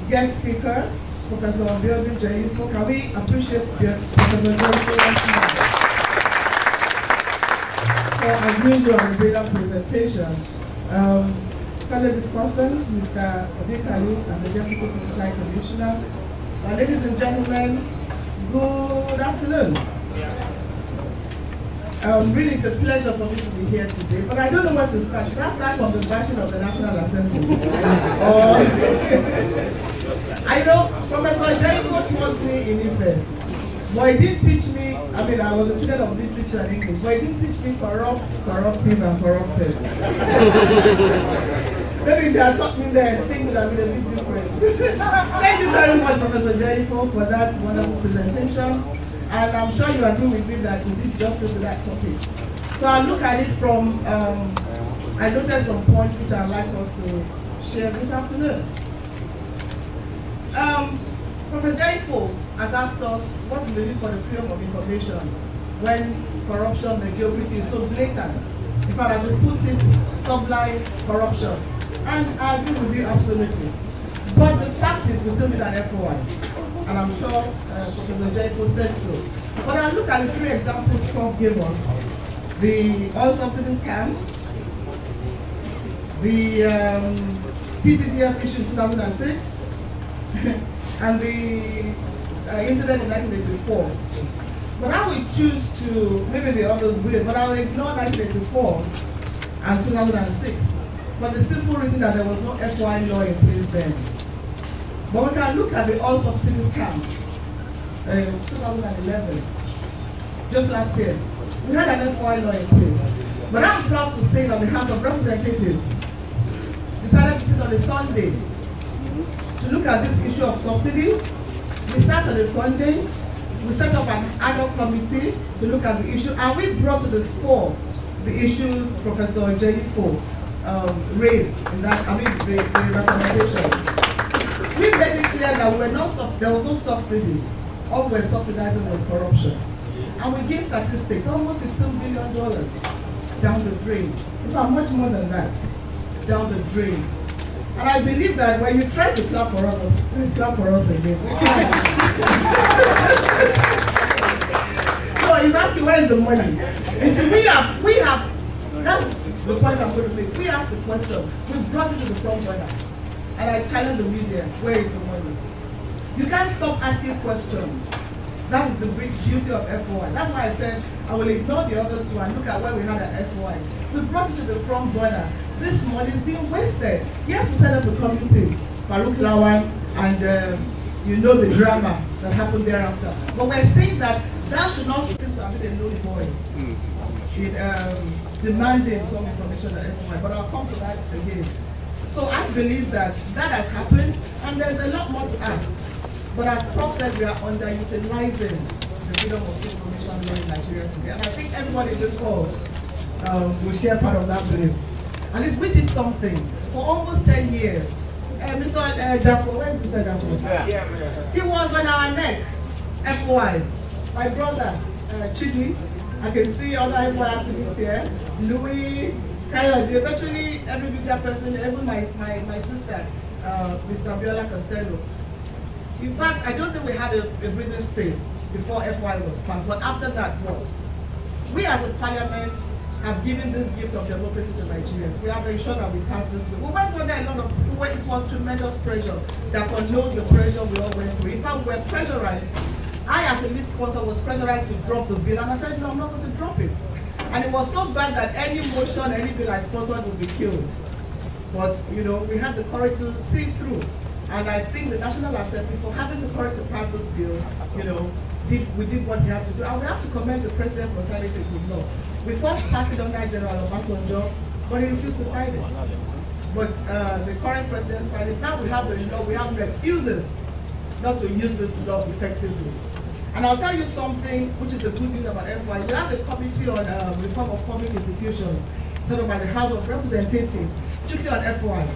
guest speaker, Professor Abike Dabiri. Can we appreciate Professor Dabiri for unusual and brilliant presentation? Fellow discussants, Mr. Abike and the Deputy Supply Commissioner, ladies and gentlemen, good afternoon. Really, it's a pleasure for me to be here today, but I don't know where to start. Should I start from the version of the National Assembly? I know Professor Dabiri taught me in Ife, but he didn't teach me, I was a student of literature and English, but he didn't teach me corrupt, corruptive, and corrupted. Maybe if they had taught me there, things would have been a bit different. Thank you very much, Professor Dabiri, for that wonderful presentation. And I'm sure you agree with me that we did justice to that topic. So I'll look at it from, I noted some points which I'd like us to share this afternoon. Professor Dabiri has asked us what is the need for the freedom of information when corruption, mediocrity is so blatant. In fact, as we put it, sublime corruption. And I agree with you absolutely. But the fact is we still need an FOI. And I'm sure Professor Dabiri said so. But I'll look at the three examples Prof gave us. The oil subsidy scam, the PTDF issue in 2006, and the incident in 1984. But I will choose to, maybe the others will, but I will ignore 1984 and 2006 for the simple reason that there was no FOI law in place then. But we can look at the oil subsidy scam in 2011, just last year. We had an FOI law in place. But I'm proud to say that the House of Representatives decided to sit on a Sunday to look at this issue of subsidy. We sat on a Sunday, we set up an ad hoc committee to look at the issue, and we brought to the fore the issues Professor Dabiri raised in that, the recommendations. We made it clear that there was no subsidy. All we were subsidizing was corruption. And we gave statistics, almost $16 billion down the drain. In fact, much more than that, down the drain. And I believe that when you try to clap for us, please clap for us again. So he's asking, where is the money? You see, we have, that's the point I'm going to make. We asked the question, we brought it to the front burner. And I challenge the media, where is the money? You can't stop asking questions. That is the big beauty of FOI. That's why I said I will ignore the other two and look at where we had an FOI. We brought it to the front burner. This money is being wasted. Yes, we set up a committee, Farouk Lawan, and you know the drama that happened thereafter. But we're saying that should not seem to have been a low voice in demanding some information at FOI. But I'll come to that again. So I believe that has happened, and there's a lot more to ask. But as Prof said, we are underutilizing the freedom of information law in Nigeria today. And I think everybody in this hall will share part of that belief. At least we did something for almost 10 years. Mr. Dapo, where is Mr. Dapo? He was on our neck, FOI. My brother, Chidi, I can see other FOI activists here. Louis, Kyle, virtually every media person, even my sister, Mr. Biola Costello. In fact, I don't think we had a breathing space before FOI was passed, but after that, what? We as a parliament have given this gift of democracy to Nigerians. We have ensured that we passed this bill. We went under a lot of, it was tremendous pressure. That knows the pressure we all went through. In fact, we were pressurized. I, as a lead sponsor, was pressurized to drop the bill, and I said, no, I'm not going to drop it. And it was so bad that any motion, any bill I sponsored would be killed. But, we had the courage to see it through. And I think the National Assembly, for having the courage to pass this bill, we did what we had to do. And we have to commend the President for signing it into law. We first passed it under General Obasanjo, but he refused to sign it. But the current President signed it. Now we have the law, we have no excuses not to use this law effectively. And I'll tell you something, which is the good news about FOI. We have a committee on reform of public institutions, set up by the House of Representatives, strictly on FOI.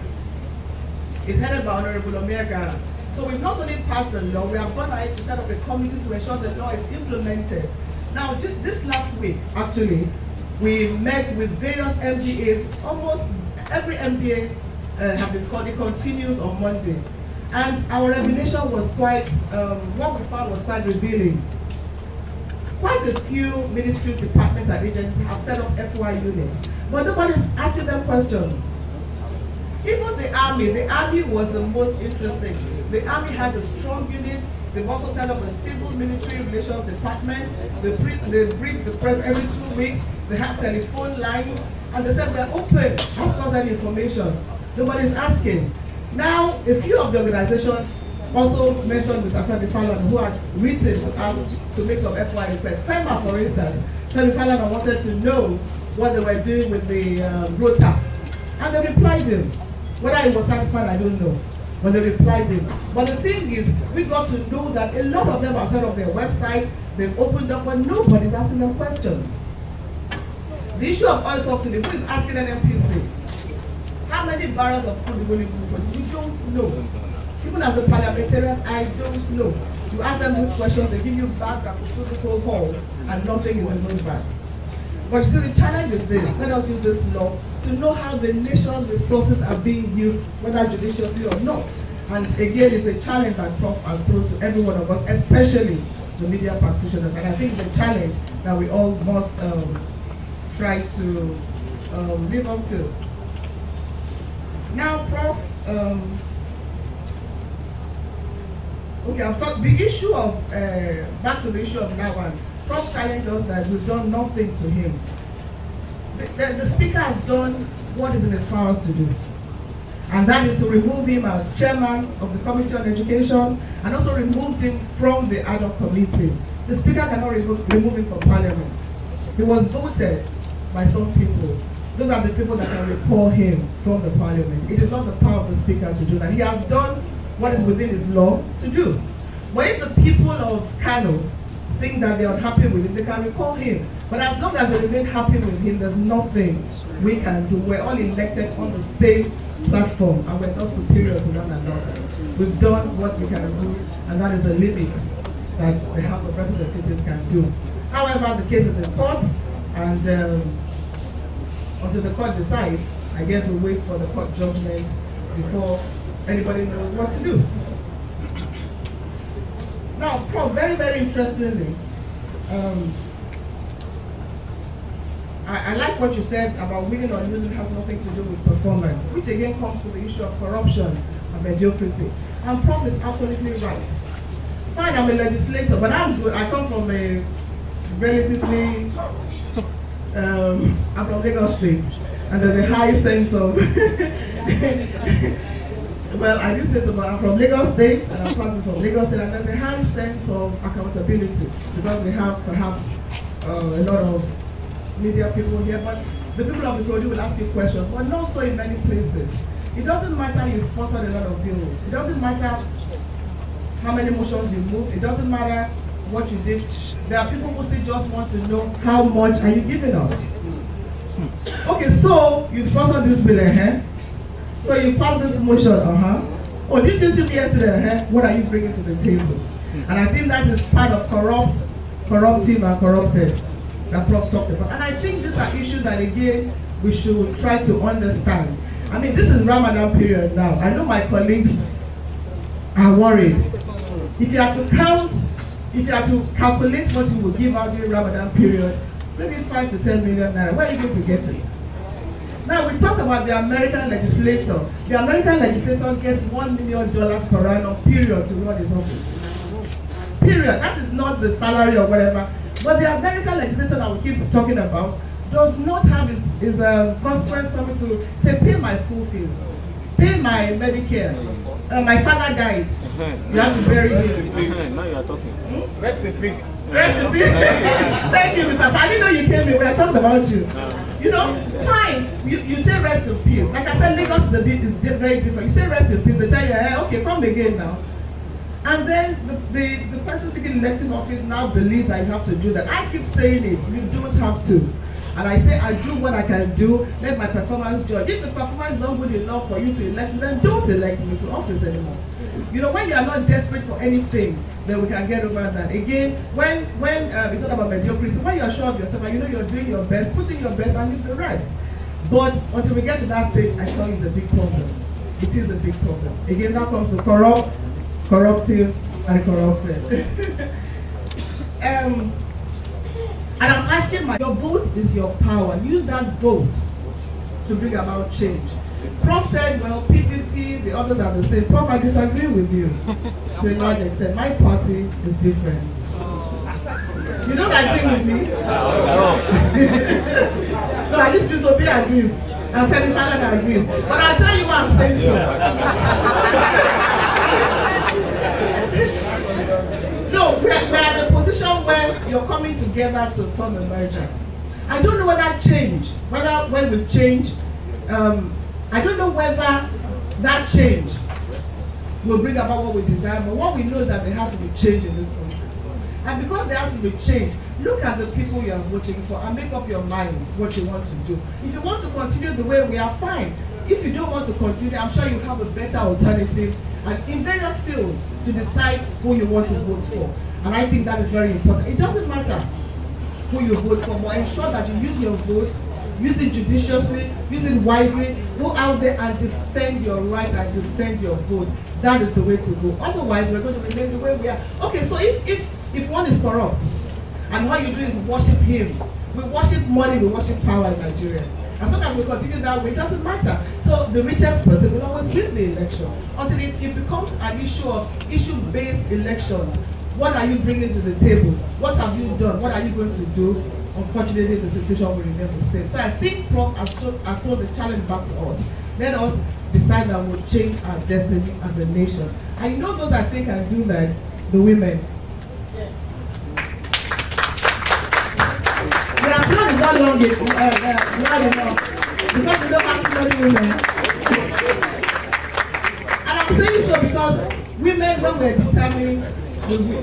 It's headed by Honorable Omiagara. So we've not only passed the law, we have gone ahead to set up a committee to ensure the law is implemented. Now, this last week, actually, we met with various MDAs. Almost every MDA have been called. It continues on Monday. And our revelation was quite, what we found was quite revealing. Quite a few ministries, departments, and agencies have set up FOI units, but nobody's asking them questions. Even the army was the most interesting. The army has a strong unit. They've also set up a civil military relations department. They brief the press every 2 weeks. They have telephone lines, and they said they're open. Ask us any information. Nobody's asking. Now, a few of the organizations also mentioned Mr. Femi Falana, who had written to make some FOI requests. FEMA, for instance, Femi Falana wanted to know what they were doing with the road tax. And they replied him. Whether he was satisfied, I don't know. But they replied him. But the thing is, we got to know that a lot of them have set up their websites, they've opened up, but nobody's asking them questions. The issue of oil subsidy, who is asking an NPC? How many barrels of crude will you produce? We don't know. Even as a parliamentarian, I don't know. You ask them these questions, they give you bags that will fill this whole hall, and nothing is in those bags. But you see, the challenge is this. Let us use this law to know how the nation's resources are being used, whether judiciously or not. And again, it's a challenge that Prof has thrown to every one of us, especially the media practitioners. And I think it's a challenge that we all must try to live up to. Now, Prof, okay, I've talked the issue of back to the issue of Nawan. Prof challenged us that we've done nothing to him. The speaker has done what is in his powers to do, and that is to remove him as chairman of the Committee on Education, and also remove him from the ad hoc committee. The speaker cannot remove him from Parliament. He was voted by some people. Those are the people that can recall him from the Parliament. It is not the power of the speaker to do that. He has done what is within his law to do. But if the people of Kano think that they are happy with him, they can recall him. But as long as they remain happy with him, there's nothing we can do. We're all elected on the same platform, and we're not superior to one another. We've done what we can do, and that is the limit that the House of Representatives can do. However, the case is in court, and until the court decides, I guess we'll wait for the court judgment before anybody knows what to do. Now, Prof, very, very interestingly, I like what you said about winning or losing has nothing to do with performance, which again comes to the issue of corruption and mediocrity. And Prof is absolutely right. Fine, I'm a legislator, but I'm good. I come from a relatively, I'm from Lagos State, and there's a high sense of, well, I did say so, but I'm from Lagos State, and I'm probably from Lagos State, and there's a high sense of accountability, because we have perhaps a lot of media people here, but the people of the country will ask you questions, but not so in many places. It doesn't matter you sponsored a lot of bills. It doesn't matter how many motions you moved. It doesn't matter what you did. There are people who still just want to know how much are you giving us. Okay, so you sponsored this bill, so you passed this motion, Oh, did you see me yesterday, What are you bringing to the table? And I think that is part of corruptive and corrupted that Prof talked about. And I think these are issues that again we should try to understand. I mean, this is Ramadan period now. I know my colleagues are worried. If you have to count, if you have to calculate what you will give out during Ramadan period, maybe 5 to 10 million naira, where are you going to get it? Now we talk about the American legislator. The American legislator gets $1 million per annum, period, to run his office. Period. That is not the salary or whatever. But the American legislator that we keep talking about does not have his constituents coming to say, pay my school fees, pay my Medicare. My father died. You have to bury him. Now you are talking. Rest in peace. Rest in peace. Thank you, Mr. I didn't know you came here. We are talking about you. You know, fine. You say rest in peace. Like I said, Lagos is very different. You say rest in peace. They tell you, hey, okay, come again now. And then the person seeking elective office now believes that you have to do that. I keep saying it. You don't have to. And I say, I do what I can do, let my performance judge. If the performance is not good enough for you to elect me, then don't elect me to office anymore. You know, when you are not desperate for anything, then we can get over that. Again, when it's not about mediocrity, when you are sure of yourself and you know you're doing your best, put in your best and leave the rest. But until we get to that stage, I tell you it's a big problem. it is a big problem. Again, that comes to corrupt, corruptive, and corrupted. And I'm asking your vote is your power. Use that vote to bring about change. Prof said, well, PDP, the others are the same. Prof, I disagree with you to a large extent. My party is different. You don't agree with me? No, at least Ms. Obi agrees. And Femi Falana agrees. But I'll tell you why I'm saying so. No, we're at a position where you're coming together to form a merger. I don't know whether change, when we change, I don't know whether that change will bring about what we desire, but what we know is that there has to be change in this country. And because there has to be change, look at the people you are voting for and make up your mind what you want to do. If you want to continue the way we are, fine. If you don't want to continue, I'm sure you have a better alternative and in various fields to decide who you want to vote for. And I think that is very important. It doesn't matter who you vote for, but ensure that you use your vote, use it judiciously, use it wisely, go out there and defend your right and defend your vote. That is the way to go. Otherwise, we're going to remain the way we are. Okay, so if one is corrupt, and what you do is worship him, we worship money, we worship power in Nigeria. As long as we continue that way, it doesn't matter. So the richest person will always win the election until it becomes an issue of issue-based elections. What are you bringing to the table? What have you done? What are you going to do? Unfortunately, the situation will remain the same. So I think Prof has thrown the challenge back to us. Let us decide that we'll change our destiny as a nation. And you know those I think can do that? The women. Yes. The applause is not long not enough. Because we don't have too many women. And I'm saying so because women, when we're determined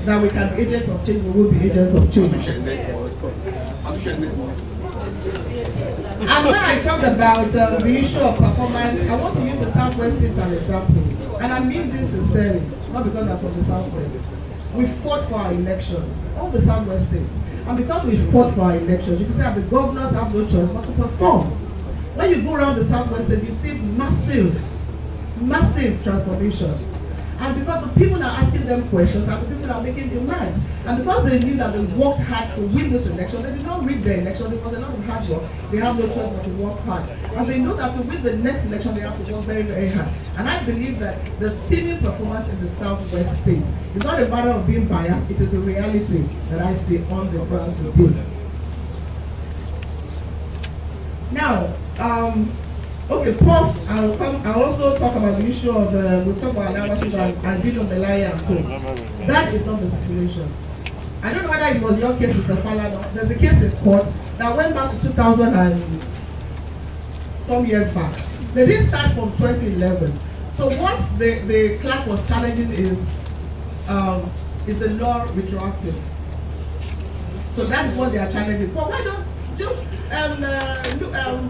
that we can be agents of change, we will be agents of change. And when I talked about the issue of performance, I want to use the Southwest State as an example. And I mean this sincerely, not because I'm from the Southwest. We fought for our elections, all the Southwest states. And because we fought for our elections, you can say that the governors have no choice but to perform. When you go around the Southwest states, you see massive transformation. And because the people are asking them questions and the people are making demands. And because they knew that they worked hard to win this election, they did not rig the election because they're not in hard work. They have no choice but to work hard. And they know that to win the next election, they have to work very, very hard. And I believe that the seeming performance in the Southwest state is not a matter of being biased, it is the reality that I see on the ground today. Now, okay, Prof, I'll also talk about the issue of, we'll talk about analysis and Vision Melaya and co. That is not the situation. I don't know whether it was your case, Mr. Falana. There's a case in court that went back to 2000 and some years back. They didn't start from 2011. So what the clerk was challenging is the law retroactive. So that is what they are challenging. But why don't just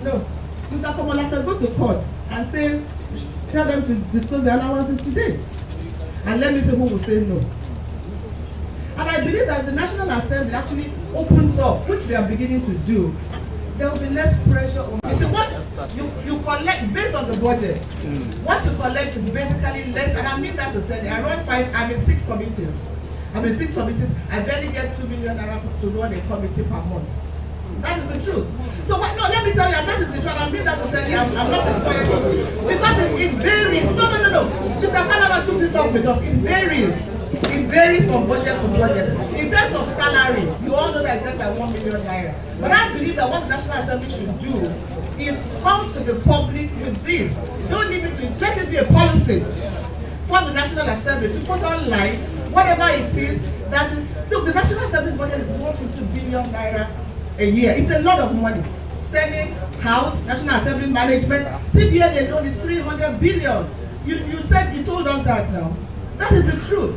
no. Mr. Komolaka, go to court and say, tell them to disclose the allowances today. And let me see who will say no. And I believe that the National Assembly actually opens up, which they are beginning to do. There will be less pressure on you. See, what you collect based on the budget, what you collect is basically less, and I mean that's the same. I'm in 6 committees. I barely get 2 million naira to run a committee per month. That is the truth. So no, let me tell you, that is the truth. I mean that to tell you, I'm not explaining because it varies. No. Mr. Falana took this up with us. It varies. It varies from budget to budget. In terms of salary, you all know that it's less than 1 million naira. But I believe that what the National Assembly should do is come to the public with this. Don't leave it to it. Let it be a policy for the National Assembly to put online whatever it is that is. Look, the National Assembly's budget is 150 billion naira a year. It's a lot of money. Senate, House, National Assembly management, CBN alone is 300 billion. You told us that now. That is the truth.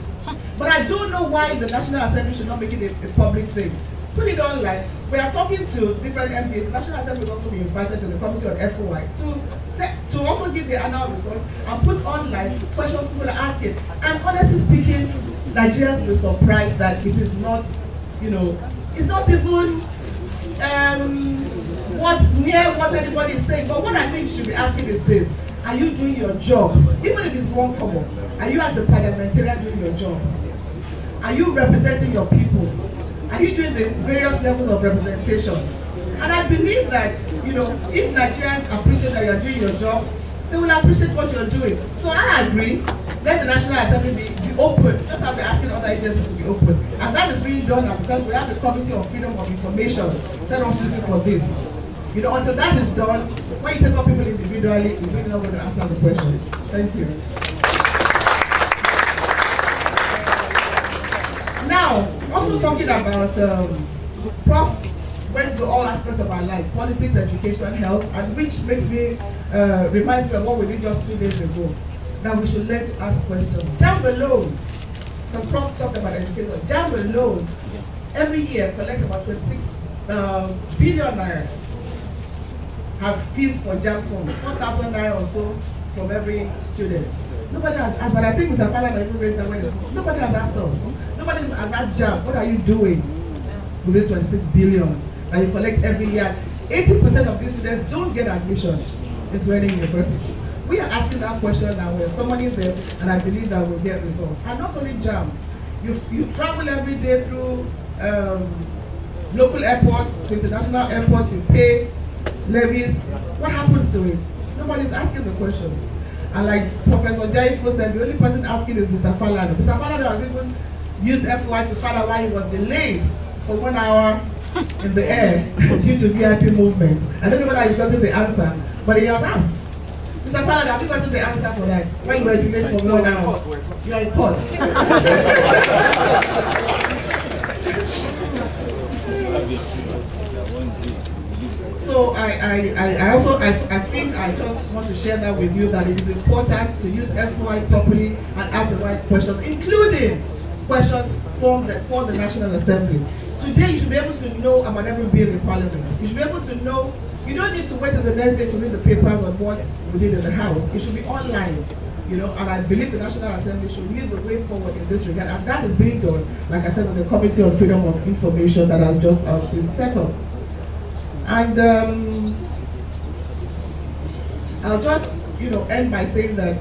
But I don't know why the National Assembly should not make it a public thing. Put it online. We are talking to different MPs. The National Assembly will also be invited to the committee on FOI to also give the annual results and put online questions people are asking. And honestly speaking, Nigerians will be surprised that it is not, it's not even what anybody is saying. But what I think you should be asking is this: Are you doing your job? Even if it's 1 kobo, are you as the parliamentarian doing your job? Are you representing your people? Are you doing the various levels of representation? And I believe that, if Nigerians appreciate that you're doing your job, they will appreciate what you're doing. So I agree, let the National Assembly be open, just as we're asking other agencies to be open. And that is being done now because we have the Committee on Freedom of Information set up looking for this. Until that is done, when you take up people individually, you're really not going to answer the question. Thank you. Now, also talking about Prof went through all aspects of our life, politics, education, health, and which makes me, reminds me of what we did just 2 days ago. Now we should learn to ask questions. JAMB alone, because Prof talked about education, JAMB alone, every year collects about 26 billion naira. Has fees for JAMB funds, 4,000 naira or so from every student. Nobody has asked, but I think Mr. Fala even raised that when nobody has asked us. Nobody has asked JAMB, what are you doing with this 26 billion that you collect every year? 80% of these students don't get admission into any university. We are asking that question now, we're summoning them, and I believe that we'll get results. And not only JAMB, you travel every day through local airports, to international airports, you pay levies. What happens to it? Nobody's asking the questions. And like Professor Jaifo said, the only person asking is Mr. Falana. Mr. Falana has even used FOI to find out why he was delayed for 1 hour in the air due to VIP movement. I don't know whether he's gotten the answer, but he has asked. Mr. Falana, have you gotten the answer for that? When you were delayed for 1 hour? You are in court. So I think I just want to share that with you, that it is important to use FOI properly and ask the right questions, including questions for the National Assembly. Today you should be able to know about every bill in Parliament. You should be able to know, you don't need to wait till the next day to read the papers on what we did in the House. It should be online, and I believe the National Assembly should lead the way forward in this regard, and that is being done, like I said, with the Committee on Freedom of Information that has just been set up. And I'll just, end by saying that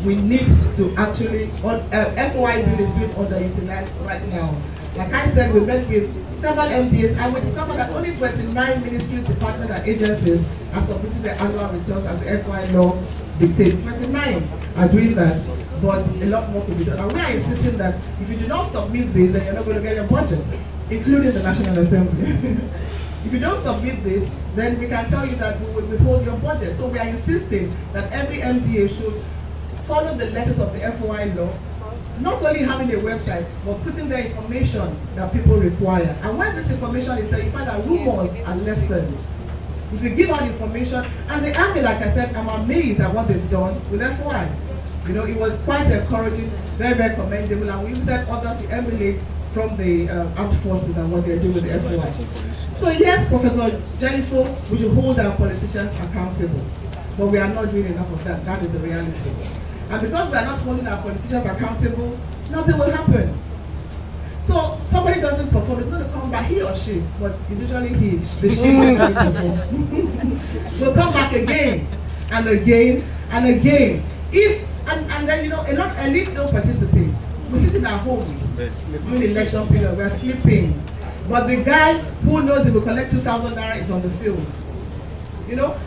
we need to actually, FOI bill is being underutilized right now. Like I said, we met with several MPs, and we discovered that only 29 ministries, departments, and agencies are submitting their annual returns as the FOI law dictates. 29 are doing that, but a lot more could be done. And we are insisting that if you do not submit this, then you're not going to get your budget, including the National Assembly. If you don't submit this, then we can tell you that we will withhold your budget. So we are insisting that every MDA should follow the letters of the FOI law, not only having a website, but putting the information that people require. And when this information is there, you find that rumors are lessened. If you give out information, and the army, like I said, I'm amazed at what they've done with FOI. It was quite encouraging, very, very commendable, and we said others to emulate from the armed forces and what they're doing with the FOI. So yes, Professor Jennifer, we should hold our politicians accountable, but we are not doing enough of that. That is the reality. And because we are not holding our politicians accountable, nothing will happen. So somebody doesn't perform, it's going to come back, he or she, but it's usually he, the she will come back again and again and again. And then a lot of elites don't participate. We sit in our homes during election period, we're sleeping. But the guy who knows he will collect 2,000 naira is on the field.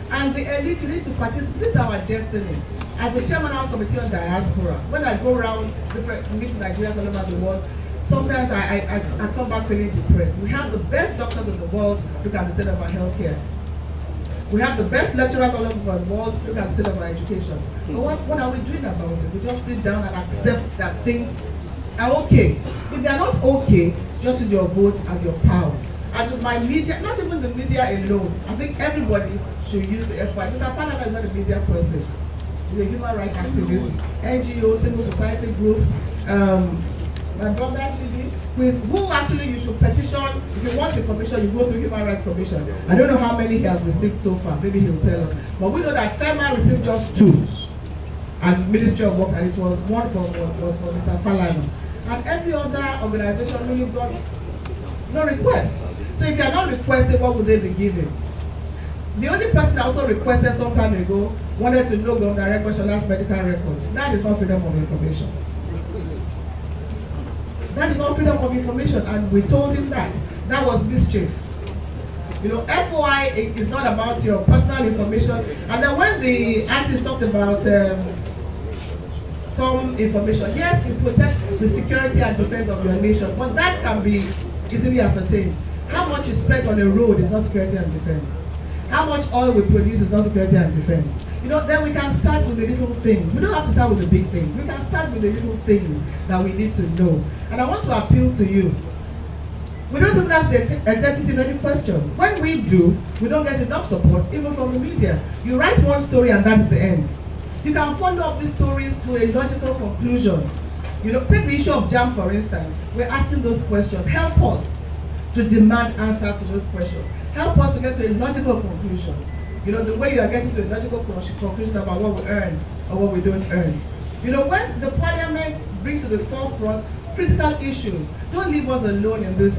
And the elite, you need to participate. This is our destiny. As the chairman of the Committee on Diaspora, when I go around different meetings Nigerians all over the world, sometimes I come back feeling depressed. We have the best doctors in the world look at the state of our healthcare. We have the best lecturers all over the world look at the state of our education. But what are we doing about it? We just sit down and accept that things are okay. If they are not okay, just use your vote as your power. And to my media, not even the media alone, I think everybody should use the FOI. Mr. Panama is not a media person. He's a human rights activist, NGOs, civil society groups, my brother actually, who actually you should petition. If you want information, you go through Human Rights Commission. I don't know how many he has received so far, maybe he'll tell us. But we know that FEMA received just 2. And Ministry of Works, and it was one was for Mr. Falana. And every other organization really got no request. So if you are not requested, what would they be giving? The only person that also requested some time ago wanted to know Governor Rekweshola's medical records. That is not freedom of information. That is not freedom of information, and we told him that. That was mischief. You know, FOI is not about your personal information. And then when the artist talked about some information, yes, we protect the security and defense of your nation, but that can be easily ascertained. How much is spent on a road is not security and defense. How much oil we produce is not security and defense. You know, then we can start with the little things. We don't have to start with the big things. We can start with the little things that we need to know. And I want to appeal to you. We don't even ask the executive any questions. When we do, we don't get enough support, even from the media. You write one story and that's the end. You can follow up these stories to a logical conclusion. You know, take the issue of JAM, for instance. We're asking those questions. Help us to demand answers to those questions. Help us to get to a logical conclusion. You know, the way you are getting to a logical conclusion about what we earn or what we don't earn. You know, when the parliament brings to the forefront critical issues, don't leave us alone in this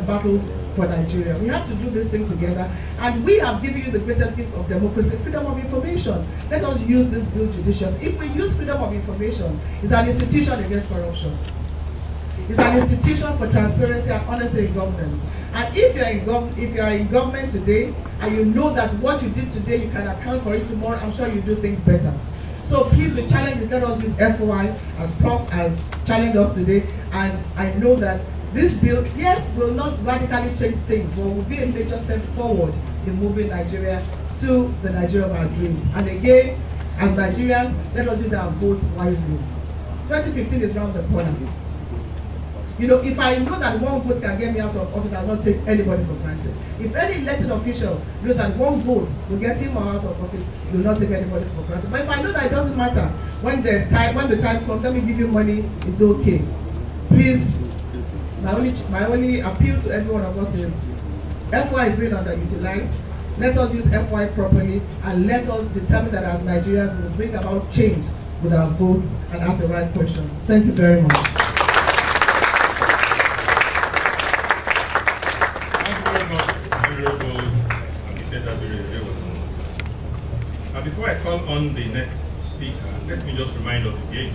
battle for Nigeria. We have to do this thing together, and we have given you the greatest gift of democracy, freedom of information. Let us use this bill judiciously. If we use freedom of information, it's an institution against corruption. It's an institution for transparency and honesty in governance. And if you are in government today and you know that what you did today you can account for it tomorrow, I'm sure you do things better. So please, the challenge is let us use FOI as Prof has challenged us today. And I know that this bill, yes, will not radically change things, but will be a major step forward in moving Nigeria to the Nigeria of our dreams. And again, as Nigerians, let us use our votes wisely. 2015 is around the corner. You know, if I know that one vote can get me out of office, I will not take anybody for granted. If any elected official knows that one vote will get him or out of office, he will not take anybody for granted. But if I know that it doesn't matter, when the time comes, let me give you money, it's okay. Please, my only appeal to every one of us is FOI is being underutilized. Let us use FOI properly, and let us determine that as Nigerians we will bring about change with our votes and ask the right questions. Thank you very much. Before I call on the next speaker, let me just remind us again